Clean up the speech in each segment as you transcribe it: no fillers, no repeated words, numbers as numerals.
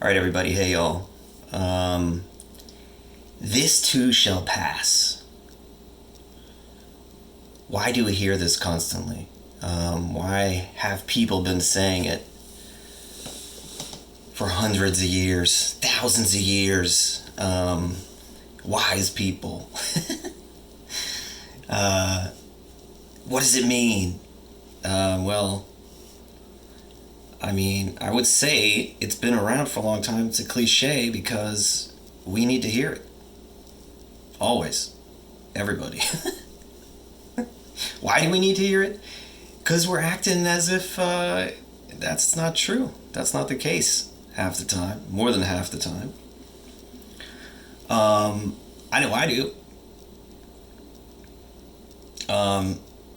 All right, everybody. Hey, y'all. This too shall pass. Why do we hear this constantly? Why have people been saying it for hundreds of years, thousands of years? Wise people. What does it mean? Well, I mean, I would say it's been around for a long time. It's a cliche because we need to hear it. Always. Everybody. Why do we need to hear it? Because we're acting as if that's not true. That's not the case half the time. More than half the time. I know I do.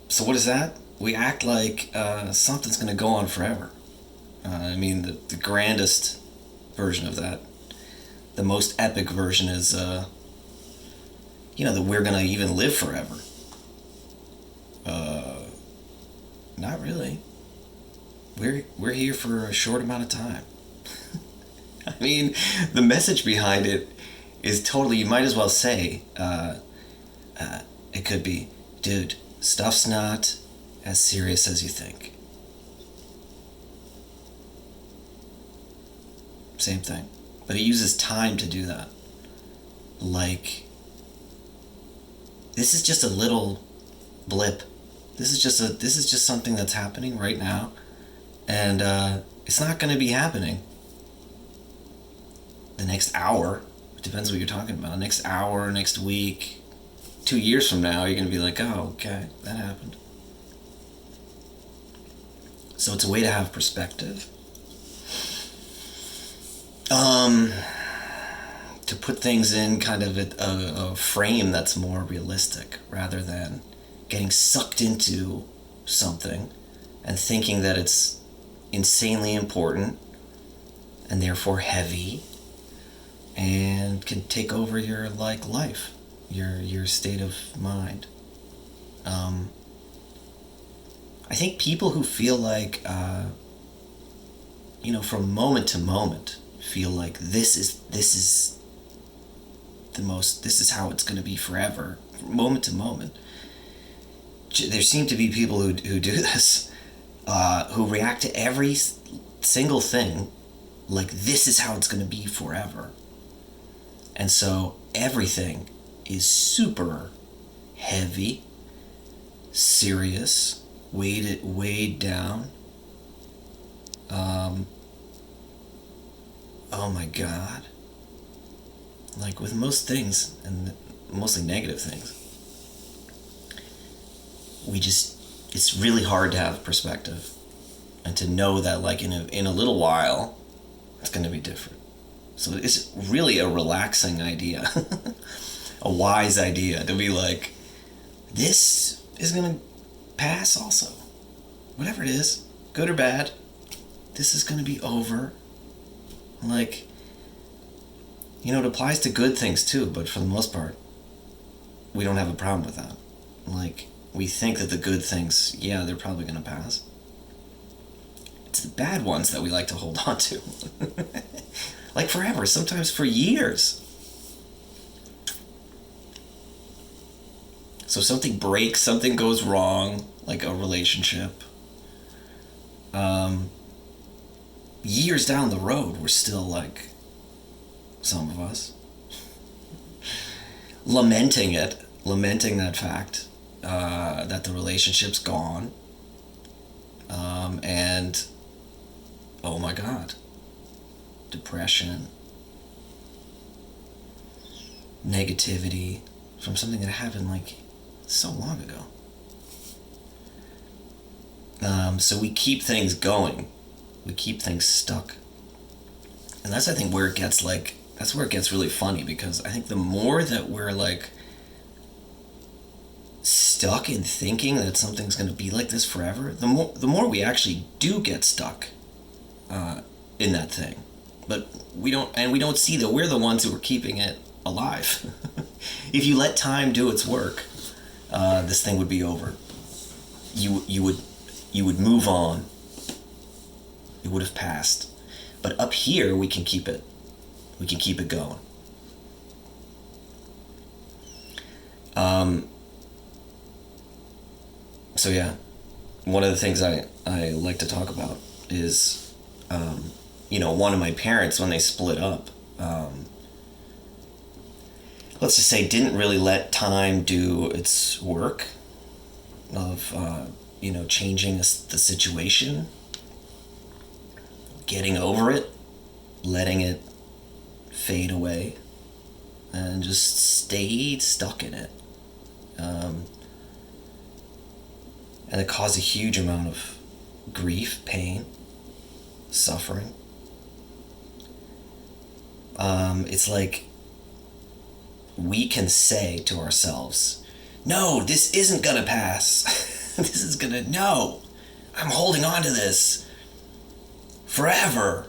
So what is that? We act like something's going to go on forever. I mean, the grandest version of that, the most epic version is, that we're going to even live forever. Not really. We're here for a short amount of time. I mean, the message behind it is totally, you might as well say, it could be, dude, stuff's not as serious as you think. Same thing. But it uses time to do that. Like, this is just a little blip. This is just something that's happening right now. And it's not going to be happening the next hour. It depends what you're talking about. Next hour, next week, 2 years from now, you're going to be like, oh, okay, that happened. So it's a way to have perspective. To put things in kind of a frame that's more realistic rather than getting sucked into something and thinking that it's insanely important and therefore heavy and can take over your life, your state of mind. I think people who feel like from moment to moment feel like this is how it's going to be forever, moment to moment. There seem to be people who do this, who react to every single thing like this is how it's going to be forever. And so everything is super heavy, serious, weighed down. Oh my God. Like with most things, and mostly negative things, it's really hard to have perspective and to know that like in a little while it's going to be different. So it's really a relaxing idea, a wise idea to be like, this is going to pass also. Whatever it is, good or bad, this is going to be over. Like, it applies to good things too, but for the most part, we don't have a problem with that. Like, we think that the good things, yeah, they're probably going to pass. It's the bad ones that we like to hold on to. Like forever, sometimes for years. So something breaks, something goes wrong, like a relationship. Years down the road, we're still like, some of us, lamenting that fact, that the relationship's gone, and oh my God, depression, negativity from something that happened like so long ago. So we keep things going, we keep things stuck, and that's I think where it gets really funny, because I think the more that we're like stuck in thinking that something's going to be like this forever, the more we actually do get stuck in that thing. But we don't see that we're the ones who are keeping it alive. If you let time do its work, this thing would be over. You would move on. It would have passed. But up here, we can keep it going. So yeah, one of the things I like to talk about is, one of my parents, when they split up, let's just say, didn't really let time do its work of, changing the situation, getting over it, letting it fade away, and just stayed stuck in it. And it caused a huge amount of grief, pain, suffering. It's like we can say to ourselves, no, this isn't gonna pass. No, I'm holding on to this forever.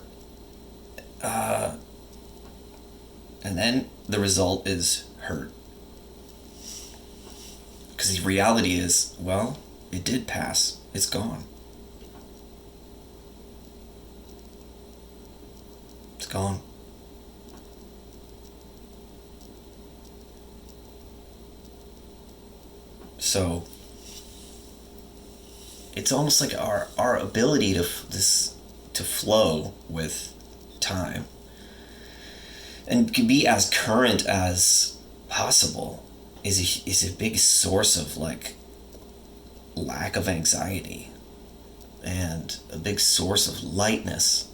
And then the result is hurt. Because the reality is, well, it did pass. It's gone. It's gone. So it's almost like our ability to flow with time and can be as current as possible is a big source of like lack of anxiety and a big source of lightness,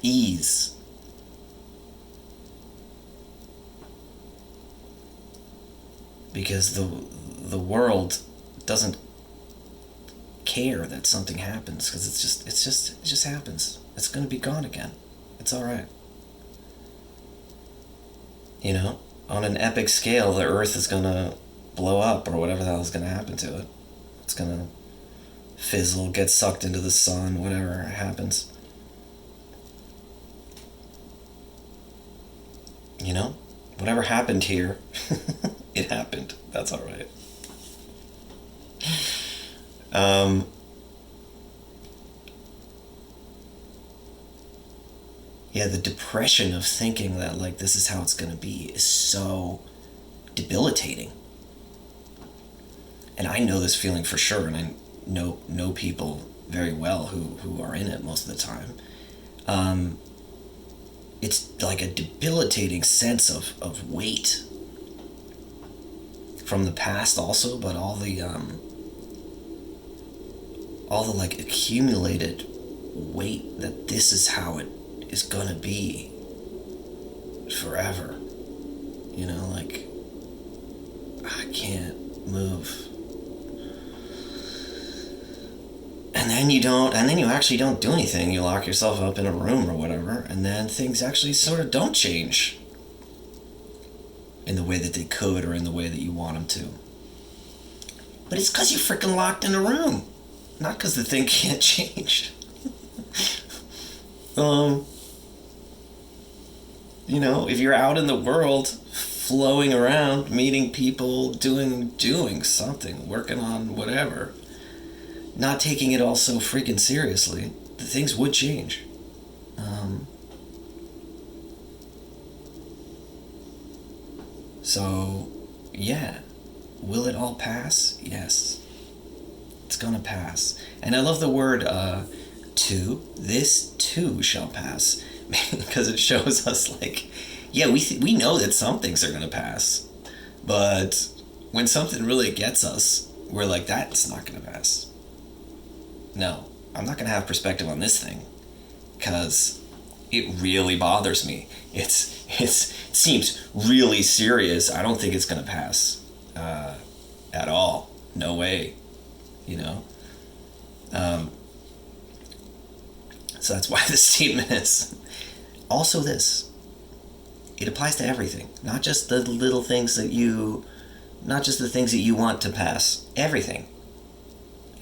ease. Because the world doesn't care that something happens, because it just happens. It's going to be gone again. It's all right. On an epic scale, the Earth is going to blow up, or whatever the hell is going to happen to it. It's going to fizzle, get sucked into the sun, whatever happens. Whatever happened here, it happened. That's all right. The depression of thinking that like this is how it's going to be is so debilitating. And I know this feeling for sure, and I know people very well who are in it most of the time. It's like a debilitating sense of weight from the past also, but all the like accumulated weight that this is how it is gonna be forever. Like I can't move. And then you actually don't do anything. You lock yourself up in a room or whatever, and then things actually sort of don't change in the way that they could, or in the way that you want them to. But it's because you're freaking locked in a room, not because the thing can't change. If you're out in the world, flowing around, meeting people, doing something, working on whatever, not taking it all so freaking seriously, the things would change. So, yeah. Will it all pass? Yes. It's gonna pass. And I love the word, too. This too shall pass. Because it shows us, like, yeah, we know that some things are gonna pass. But when something really gets us, we're like, that's not gonna pass. No, I'm not gonna have perspective on this thing. Because it really bothers me. It seems really serious. I don't think it's gonna pass at all. No way. So that's why the statement is also this. It applies to everything, not just the little things not just the things that you want to pass. Everything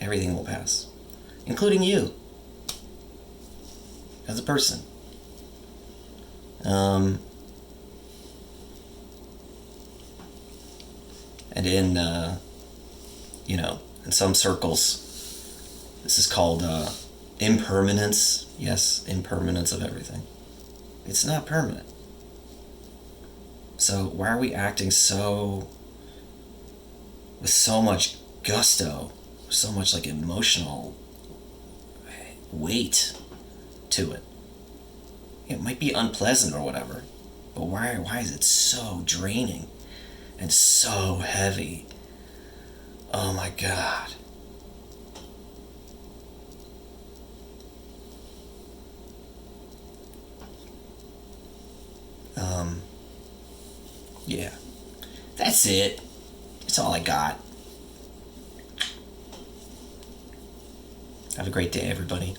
will pass, including you as a person. And in some circles, this is called Impermanence, yes, impermanence of everything. It's not permanent. So why are we acting so with so much gusto, so much like emotional weight to it? It might be unpleasant or whatever, but why is it so draining and so heavy? Oh my god. Yeah. That's it. That's all I got. Have a great day, everybody.